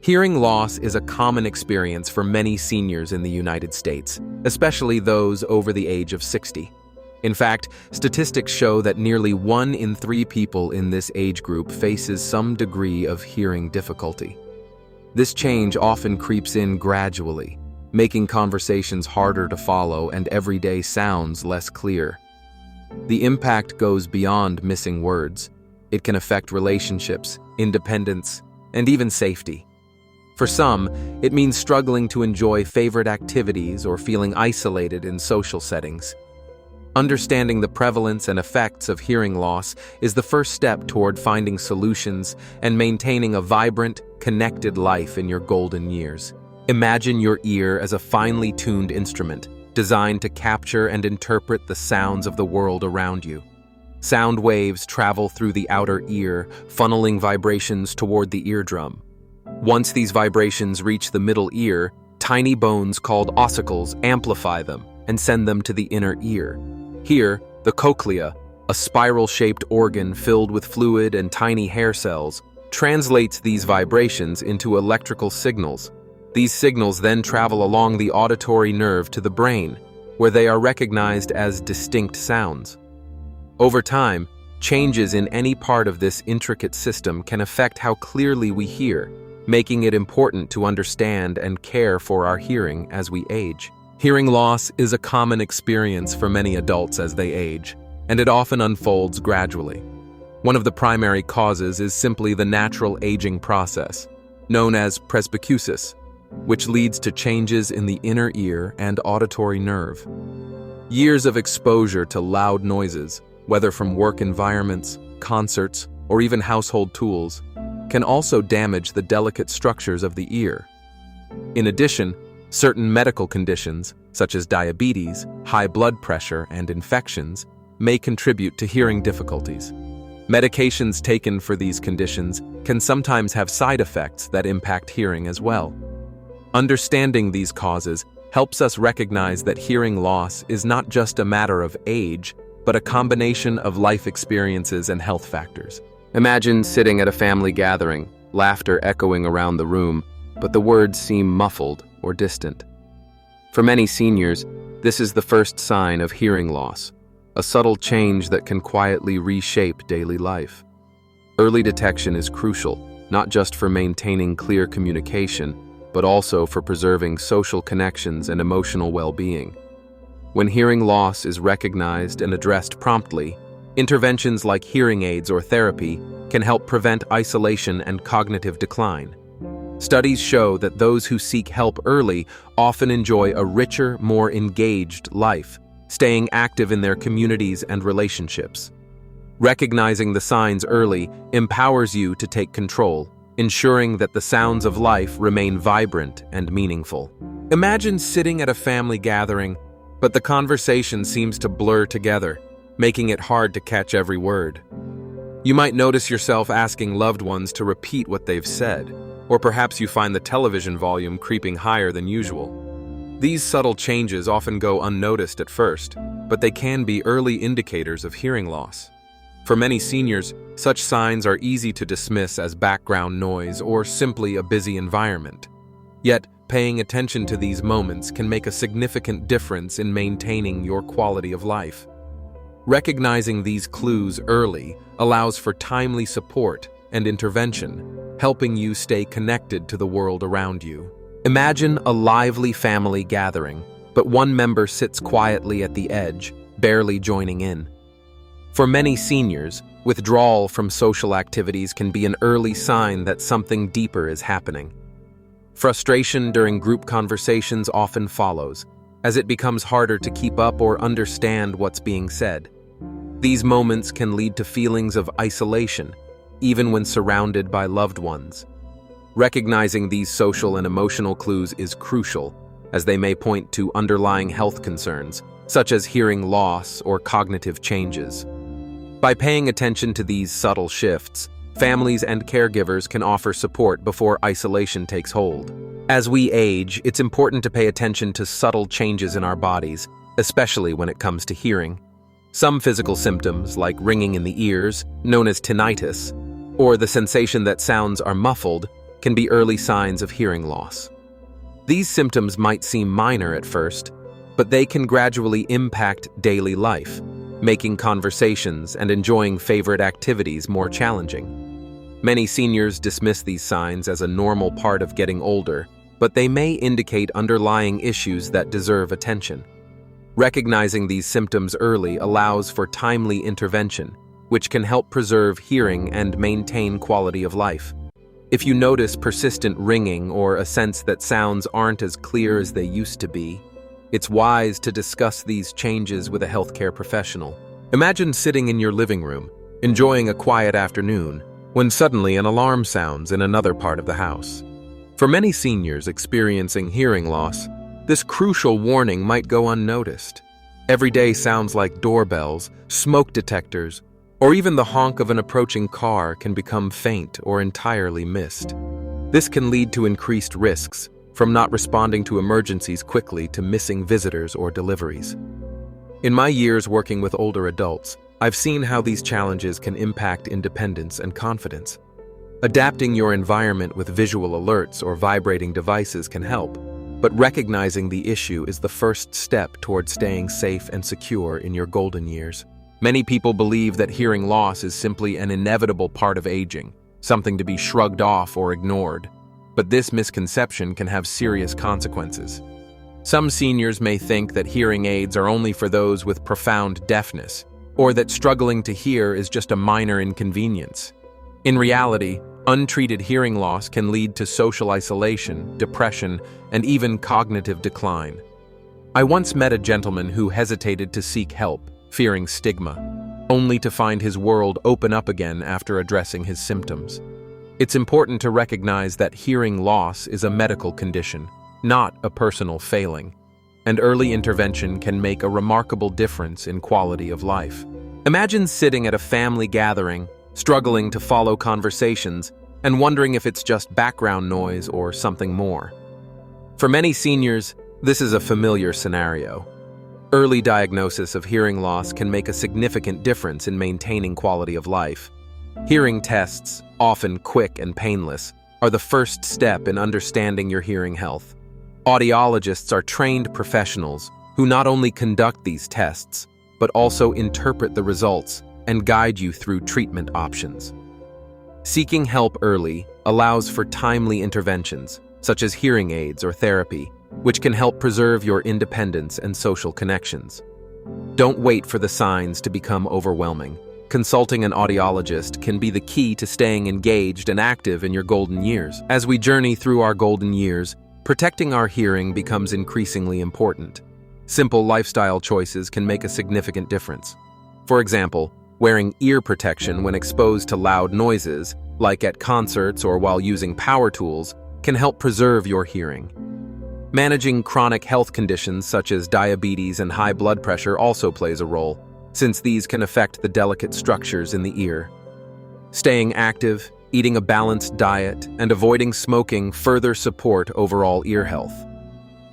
Hearing loss is a common experience for many seniors in the United States, especially those over the age of 60. In fact, statistics show that nearly 1 in 3 people in this age group faces some degree of hearing difficulty. This change often creeps in gradually, making conversations harder to follow and everyday sounds less clear. The impact goes beyond missing words. It can affect relationships, independence, and even safety. For some, it means struggling to enjoy favorite activities or feeling isolated in social settings. Understanding the prevalence and effects of hearing loss is the first step toward finding solutions and maintaining a vibrant, connected life in your golden years. Imagine your ear as a finely tuned instrument, designed to capture and interpret the sounds of the world around you. Sound waves travel through the outer ear, funneling vibrations toward the eardrum. Once these vibrations reach the middle ear, tiny bones called ossicles amplify them and send them to the inner ear. Here, the cochlea, a spiral-shaped organ filled with fluid and tiny hair cells, translates these vibrations into electrical signals. These signals then travel along the auditory nerve to the brain, where they are recognized as distinct sounds. Over time, changes in any part of this intricate system can affect how clearly we hear, making it important to understand and care for our hearing as we age. Hearing loss is a common experience for many adults as they age, and it often unfolds gradually. One of the primary causes is simply the natural aging process, known as presbycusis, which leads to changes in the inner ear and auditory nerve. Years of exposure to loud noises, whether from work environments, concerts, or even household tools, can also damage the delicate structures of the ear. In addition, certain medical conditions, such as diabetes, high blood pressure, and infections, may contribute to hearing difficulties. Medications taken for these conditions can sometimes have side effects that impact hearing as well. Understanding these causes helps us recognize that hearing loss is not just a matter of age, but a combination of life experiences and health factors. Imagine sitting at a family gathering, laughter echoing around the room, but the words seem muffled or distant. For many seniors, this is the first sign of hearing loss, a subtle change that can quietly reshape daily life. Early detection is crucial, not just for maintaining clear communication, but also for preserving social connections and emotional well-being. When hearing loss is recognized and addressed promptly, interventions like hearing aids or therapy can help prevent isolation and cognitive decline. Studies show that those who seek help early often enjoy a richer, more engaged life, staying active in their communities and relationships. Recognizing the signs early empowers you to take control, ensuring that the sounds of life remain vibrant and meaningful. Imagine sitting at a family gathering, but the conversation seems to blur together, making it hard to catch every word. You might notice yourself asking loved ones to repeat what they've said, or perhaps you find the television volume creeping higher than usual. These subtle changes often go unnoticed at first, but they can be early indicators of hearing loss. For many seniors, such signs are easy to dismiss as background noise or simply a busy environment. Yet, paying attention to these moments can make a significant difference in maintaining your quality of life. Recognizing these clues early allows for timely support and intervention, helping you stay connected to the world around you. Imagine a lively family gathering, but one member sits quietly at the edge, barely joining in. For many seniors, withdrawal from social activities can be an early sign that something deeper is happening. Frustration during group conversations often follows, as it becomes harder to keep up or understand what's being said. These moments can lead to feelings of isolation, even when surrounded by loved ones. Recognizing these social and emotional clues is crucial, as they may point to underlying health concerns, such as hearing loss or cognitive changes. By paying attention to these subtle shifts, families and caregivers can offer support before isolation takes hold. As we age, it's important to pay attention to subtle changes in our bodies, especially when it comes to hearing. Some physical symptoms, like ringing in the ears, known as tinnitus, or the sensation that sounds are muffled, can be early signs of hearing loss. These symptoms might seem minor at first, but they can gradually impact daily life, making conversations and enjoying favorite activities more challenging. Many seniors dismiss these signs as a normal part of getting older, but they may indicate underlying issues that deserve attention. Recognizing these symptoms early allows for timely intervention, which can help preserve hearing and maintain quality of life. If you notice persistent ringing or a sense that sounds aren't as clear as they used to be, it's wise to discuss these changes with a healthcare professional. Imagine sitting in your living room, enjoying a quiet afternoon, when suddenly an alarm sounds in another part of the house. For many seniors experiencing hearing loss, this crucial warning might go unnoticed. Everyday sounds like doorbells, smoke detectors, or even the honk of an approaching car can become faint or entirely missed. This can lead to increased risks, from not responding to emergencies quickly to missing visitors or deliveries. In my years working with older adults, I've seen how these challenges can impact independence and confidence. Adapting your environment with visual alerts or vibrating devices can help, but recognizing the issue is the first step toward staying safe and secure in your golden years. Many people believe that hearing loss is simply an inevitable part of aging, something to be shrugged off or ignored. But this misconception can have serious consequences. Some seniors may think that hearing aids are only for those with profound deafness, or that struggling to hear is just a minor inconvenience. In reality, untreated hearing loss can lead to social isolation, depression, and even cognitive decline. I once met a gentleman who hesitated to seek help, fearing stigma, only to find his world open up again after addressing his symptoms. It's important to recognize that hearing loss is a medical condition, not a personal failing, and early intervention can make a remarkable difference in quality of life. Imagine sitting at a family gathering, struggling to follow conversations, and wondering if it's just background noise or something more. For many seniors, this is a familiar scenario. Early diagnosis of hearing loss can make a significant difference in maintaining quality of life. Hearing tests, often quick and painless, are the first step in understanding your hearing health. Audiologists are trained professionals who not only conduct these tests, but also interpret the results and guide you through treatment options. Seeking help early allows for timely interventions, such as hearing aids or therapy, which can help preserve your independence and social connections. Don't wait for the signs to become overwhelming. Consulting an audiologist can be the key to staying engaged and active in your golden years. As we journey through our golden years, protecting our hearing becomes increasingly important. Simple lifestyle choices can make a significant difference. For example, wearing ear protection when exposed to loud noises, like at concerts or while using power tools, can help preserve your hearing. Managing chronic health conditions such as diabetes and high blood pressure also plays a role, since these can affect the delicate structures in the ear. Staying active, eating a balanced diet, and avoiding smoking further support overall ear health.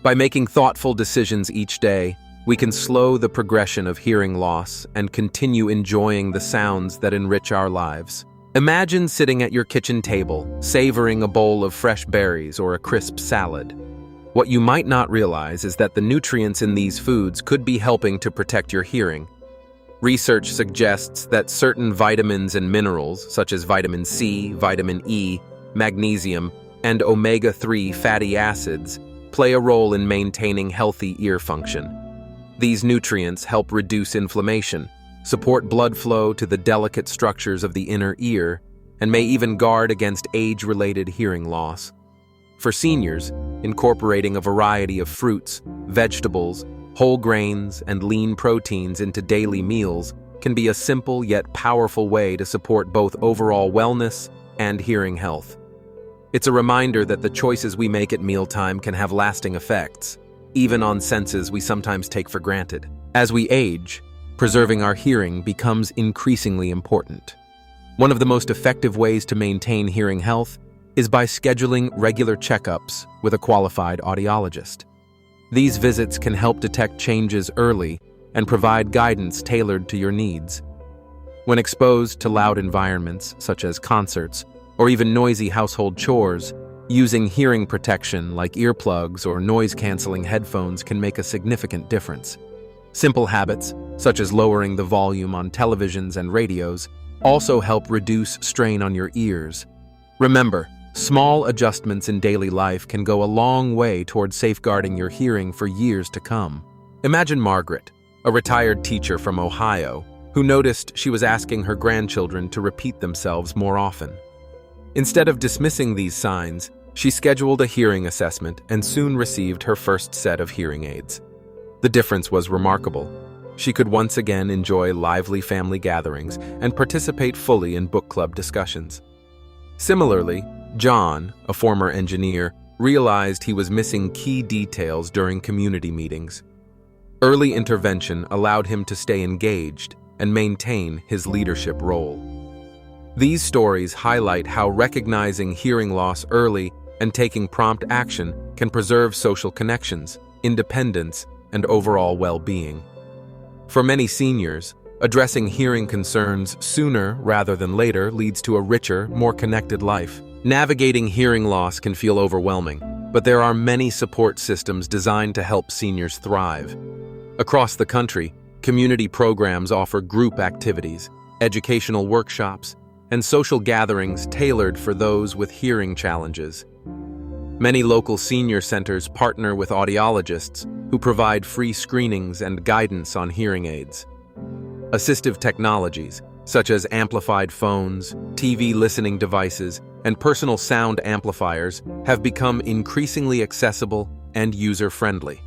By making thoughtful decisions each day, we can slow the progression of hearing loss and continue enjoying the sounds that enrich our lives. Imagine sitting at your kitchen table, savoring a bowl of fresh berries or a crisp salad. What you might not realize is that the nutrients in these foods could be helping to protect your hearing. Research suggests that certain vitamins and minerals, such as vitamin C, vitamin E, magnesium, and omega-3 fatty acids, play a role in maintaining healthy ear function. These nutrients help reduce inflammation, support blood flow to the delicate structures of the inner ear, and may even guard against age-related hearing loss. For seniors, incorporating a variety of fruits, vegetables, whole grains, and lean proteins into daily meals can be a simple yet powerful way to support both overall wellness and hearing health. It's a reminder that the choices we make at mealtime can have lasting effects, even on senses we sometimes take for granted. As we age, preserving our hearing becomes increasingly important. One of the most effective ways to maintain hearing health is by scheduling regular checkups with a qualified audiologist. These visits can help detect changes early and provide guidance tailored to your needs. When exposed to loud environments, such as concerts, or even noisy household chores, using hearing protection like earplugs or noise-canceling headphones can make a significant difference. Simple habits, such as lowering the volume on televisions and radios, also help reduce strain on your ears. Remember, small adjustments in daily life can go a long way toward safeguarding your hearing for years to come. Imagine Margaret, a retired teacher from Ohio, who noticed she was asking her grandchildren to repeat themselves more often. Instead of dismissing these signs, she scheduled a hearing assessment and soon received her first set of hearing aids. The difference was remarkable. She could once again enjoy lively family gatherings and participate fully in book club discussions. Similarly, John, a former engineer, realized he was missing key details during community meetings. Early intervention allowed him to stay engaged and maintain his leadership role. These stories highlight how recognizing hearing loss early and taking prompt action can preserve social connections, independence, and overall well-being. For many seniors, addressing hearing concerns sooner rather than later leads to a richer, more connected life. Navigating hearing loss can feel overwhelming, but there are many support systems designed to help seniors thrive. Across the country, community programs offer group activities, educational workshops, and social gatherings tailored for those with hearing challenges. Many local senior centers partner with audiologists who provide free screenings and guidance on hearing aids. Assistive technologies, such as amplified phones, TV listening devices, and personal sound amplifiers, have become increasingly accessible and user-friendly.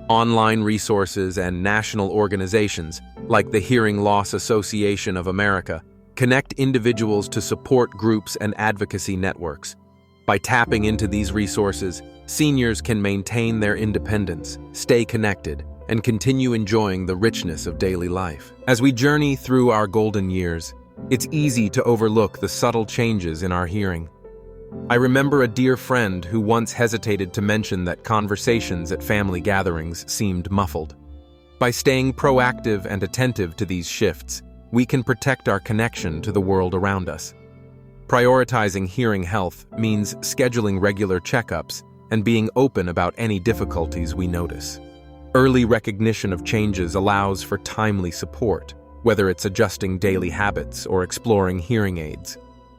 Online resources and national organizations, like the Hearing Loss Association of America, connect individuals to support groups and advocacy networks. By tapping into these resources, seniors can maintain their independence, stay connected, and continue enjoying the richness of daily life. As we journey through our golden years, it's easy to overlook the subtle changes in our hearing. I remember a dear friend who once hesitated to mention that conversations at family gatherings seemed muffled. By staying proactive and attentive to these shifts, we can protect our connection to the world around us. Prioritizing hearing health means scheduling regular checkups and being open about any difficulties we notice. Early recognition of changes allows for timely support, whether it's adjusting daily habits or exploring hearing aids.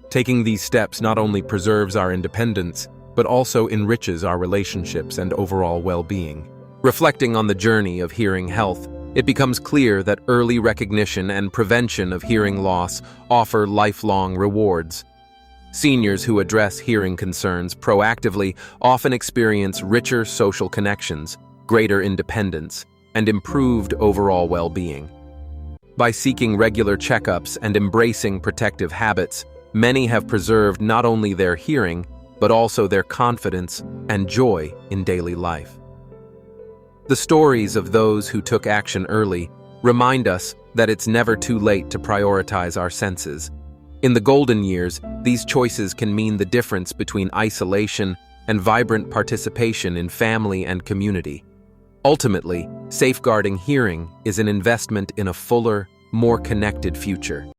Taking these steps not only preserves our independence, but also enriches our relationships and overall well-being. Reflecting on the journey of hearing health, it becomes clear that early recognition and prevention of hearing loss offer lifelong rewards. Seniors who address hearing concerns proactively often experience richer social connections, greater independence, and improved overall well-being. By seeking regular checkups and embracing protective habits, many have preserved not only their hearing, but also their confidence and joy in daily life. The stories of those who took action early remind us that it's never too late to prioritize our senses. In the golden years, these choices can mean the difference between isolation and vibrant participation in family and community. Ultimately, safeguarding hearing is an investment in a fuller, more connected future.